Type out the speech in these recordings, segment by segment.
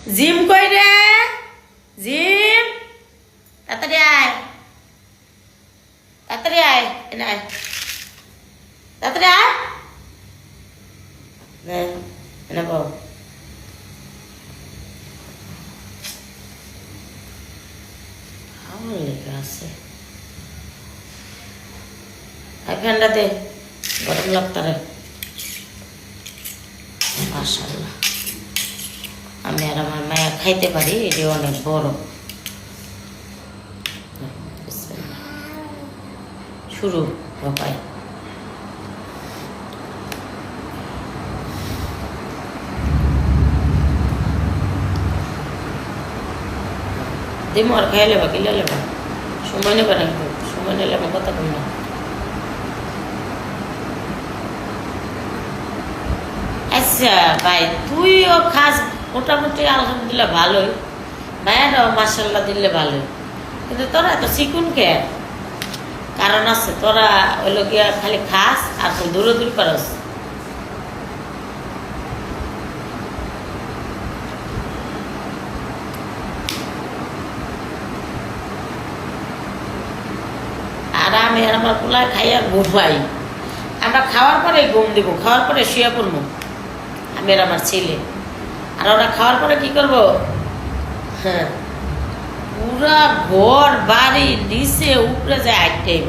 gym কই রে gym তাড়াতাড়ি আয় তাড়াতাড়ি আয় এনে আয় তাড়াতাড়ি আয় এনে বউ আমার লেগে আছে আয় ফ্যানটা দে গরম লাগতারে মাশাআল্লাহ আমি আর আমার মায়া খাইতে পারি এটি অনেক বড় শুরু পাই দিম আর খাই লেবা কিলে লেবা সময় নেবে না সময় নিলে আমার কথা কম না আচ্ছা ভাই তুইও খাস মোটামুটি আলহামদুলিল্লাহ ভালোই মায়াটাও মাশাল্লাহ দিলে ভালোই কিন্তু তোরা এত চিকুন কে কারণ আছে তোরা ওইলো গিয়া খালি খাস আর তুই দূরে দূর পারস আর আমি আর আমার পোলায় খাইয়া ঘুমাই আমরা খাওয়ার পরে ঘুম দিব খাওয়ার পরে শুয়ে পড়বো আমি আর আমার ছেলে আর ওরা খাওয়ার পরে কি করবো হ্যাঁ পুরা ঘর বাড়ি নিচে উপরে যায় আটটাইব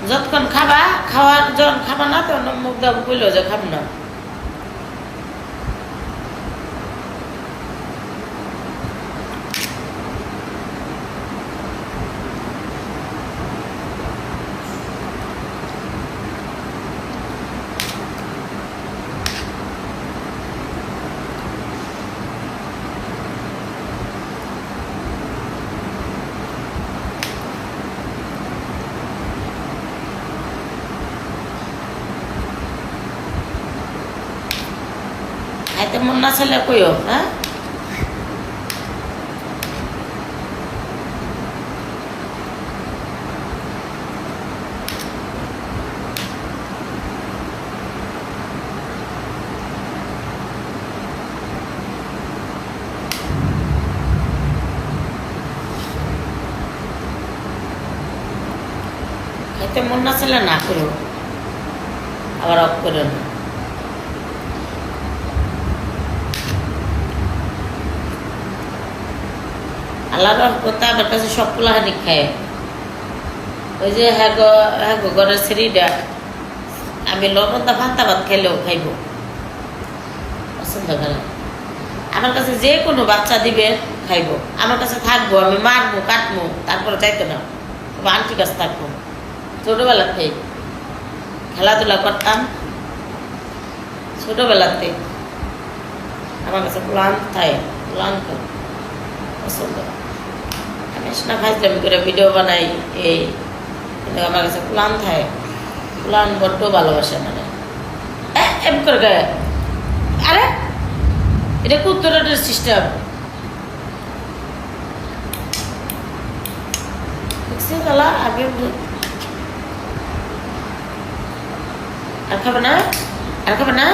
যতক্ষণ খাবা খাওয়ার যখন খাবা না তখন মুখ দাম কইল যে খাব না খাইতে মন না ছেলে কইও হ্যাঁ খাইতে মন না ছেলে না করো আবার অফ করো না আল্লাহর রহমতে আমার কাছে সব পোলাহানি খায় ওই যে হ্যাঁ গো ঘরের ছেড়িটা আমি লবণটা ভান্তা ভাত খাইলেও খাইব পছন্দ করে আমার কাছে যে কোনো বাচ্চা দিবে খাইব আমার কাছে থাকবো আমি মারবো কাটবো তারপরে যাইতো না আন্টি কাছে থাকবো ছোটবেলা খাই খেলাধুলা করতাম ছোটবেলাতে আমার কাছে প্লান থাকে প্লান পছন্দ আমি না ফাইজলামি করে ভিডিও বানাই এই কিন্তু আমার কাছে প্লান থাকে প্লান বড্ড ভালোবাসে মানে এম করে গায়ে আরে এটা কুত্তরের সিস্টেম আগে আর খাবে না আর খাবে না